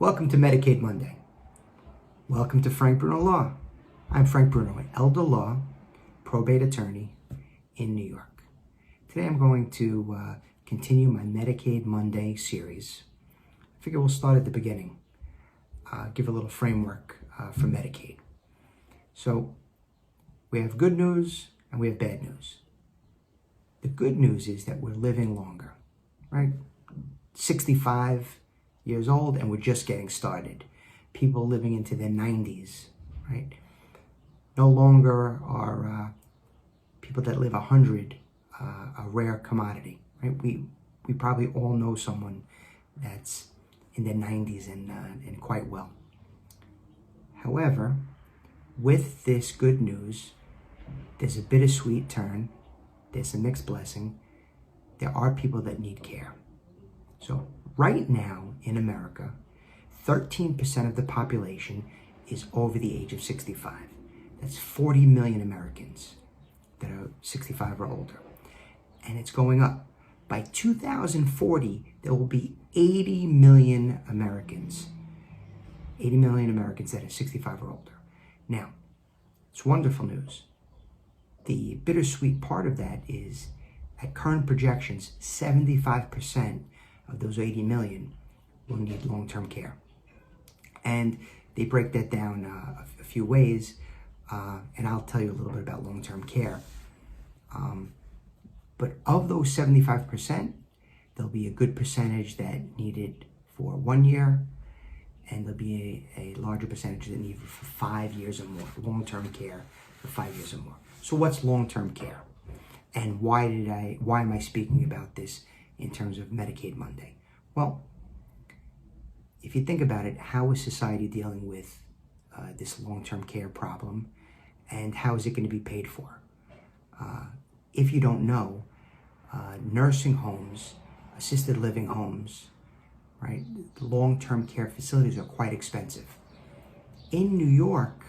Welcome to Medicaid Monday. Welcome to Frank Bruno Law. I'm Frank Bruno, an elder law probate attorney in New York. Today I'm going to continue my Medicaid Monday series. I figure we'll start at the beginning, give a little framework for Medicaid. So we have good news and we have bad news. The good news is that we're living longer, right? 65 years old and we're just getting started. People living into their 90s, right? No longer are people that live 100 a rare commodity, right? We probably all know someone that's in their 90s and quite well. However, with this good news, there's a bittersweet turn. There's a mixed blessing. There are people that need care. So right now in America, 13% of the population is over the age of 65. That's 40 million Americans that are 65 or older. And it's going up. By 2040, there will be 80 million Americans. 80 million Americans that are 65 or older. Now, it's wonderful news. The bittersweet part of that is, at current projections, 75% of those 80 million will need long-term care. And they break that down a few ways, and I'll tell you a little bit about long-term care. But of those 75%, there'll be a good percentage that need it for 1 year, and there'll be a larger percentage that need it for 5 years or more, long-term care for 5 years or more. So what's long-term care? And why am I speaking about this in terms of Medicaid Monday? Well, if you think about it, how is society dealing with this long-term care problem, and how is it going to be paid for? If you don't know, nursing homes, assisted living homes, right, long-term care facilities are quite expensive. In New York,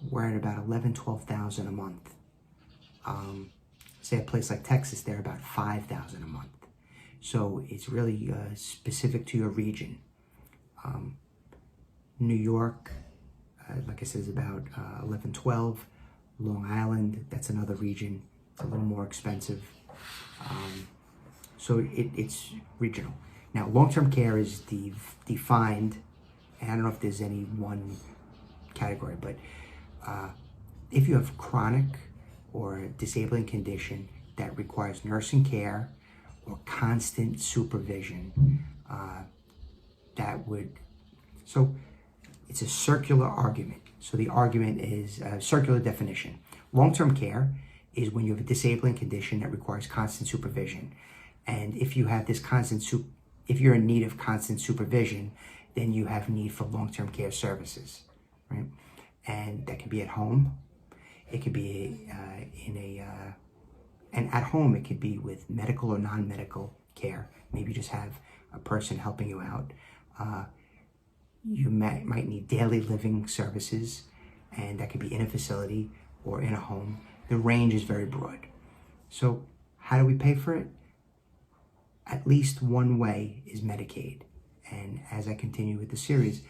we're at about $11,000 to $12,000 a month. Say a place like Texas, they're about $5,000 a month. So it's really specific to your region. New York, like I said, is about $11,000 to $12,000. Long Island, that's another region. It's a little more expensive. So it's regional. Now, long-term care is defined, and I don't know if there's any one category, but if you have chronic or disabling condition that requires nursing care or constant supervision, so it's a circular argument. So the argument is a circular definition. Long-term care is when you have a disabling condition that requires constant supervision. And if you have this if you're in need of constant supervision, then you have need for long-term care services, right? And that can be at home. It could be and at home it could be with medical or non-medical care. Maybe you just have a person helping you out. You might need daily living services, and that could be in a facility or in a home. The range is very broad. So how do we pay for it? At least one way is Medicaid. And as I continue with the series,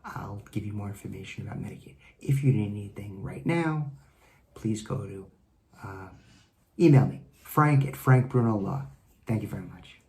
I'll give you more information about Medicaid. If you need anything right now, please go to email me, Frank at Frank Bruno Law. Thank you very much.